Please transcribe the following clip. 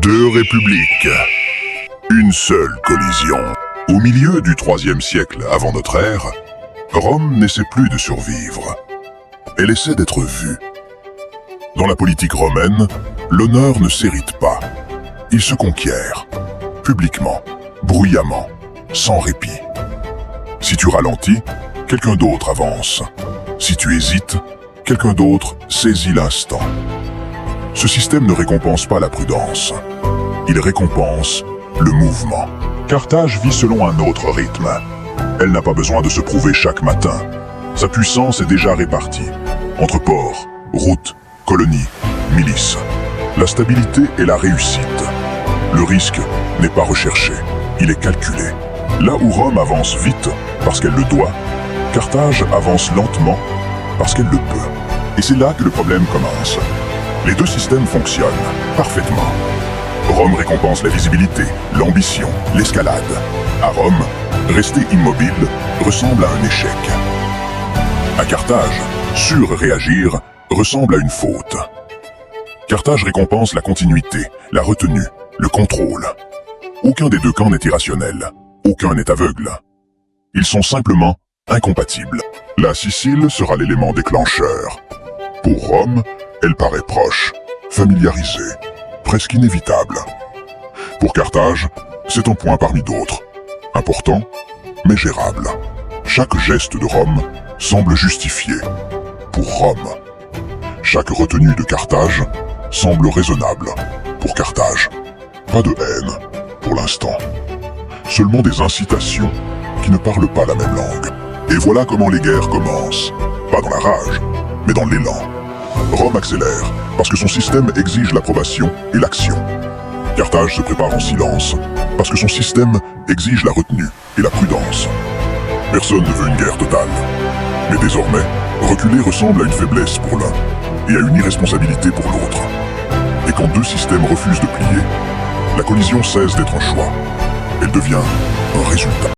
Deux républiques. Une seule collision. Au milieu du IIIe siècle avant notre ère, Rome n'essaie plus de survivre. Elle essaie d'être vue. Dans la politique romaine, l'honneur ne s'hérite pas. Il se conquiert, publiquement, bruyamment, sans répit. Si tu ralentis, quelqu'un d'autre avance. Si tu hésites, quelqu'un d'autre saisit l'instant. Ce système ne récompense pas la prudence. Il récompense le mouvement. Carthage vit selon un autre rythme. Elle n'a pas besoin de se prouver chaque matin. Sa puissance est déjà répartie entre ports, routes, colonies, milices. La stabilité et la réussite. Le risque n'est pas recherché, il est calculé. Là où Rome avance vite parce qu'elle le doit, Carthage avance lentement parce qu'elle le peut. Et c'est là que le problème commence. Les deux systèmes fonctionnent parfaitement. Rome récompense la visibilité, l'ambition, l'escalade. À Rome, rester immobile ressemble à un échec. À Carthage, surréagir ressemble à une faute. Carthage récompense la continuité, la retenue, le contrôle. Aucun des deux camps n'est irrationnel, aucun n'est aveugle. Ils sont simplement incompatibles. La Sicile sera l'élément déclencheur. Pour Rome, elle paraît proche, familiarisée, presque inévitable. Pour Carthage, c'est un point parmi d'autres, important, mais gérable. Chaque geste de Rome semble justifié. Pour Rome, chaque retenue de Carthage semble raisonnable. Pour Carthage, pas de haine, pour l'instant. Seulement des incitations qui ne parlent pas la même langue. Et voilà comment les guerres commencent. Pas dans la rage, mais dans l'élan. Rome accélère, parce que son système exige l'approbation et l'action. Carthage se prépare en silence, parce que son système exige la retenue et la prudence. Personne ne veut une guerre totale. Mais désormais, reculer ressemble à une faiblesse pour l'un, et à une irresponsabilité pour l'autre. Et quand deux systèmes refusent de plier, la collision cesse d'être un choix. Elle devient un résultat.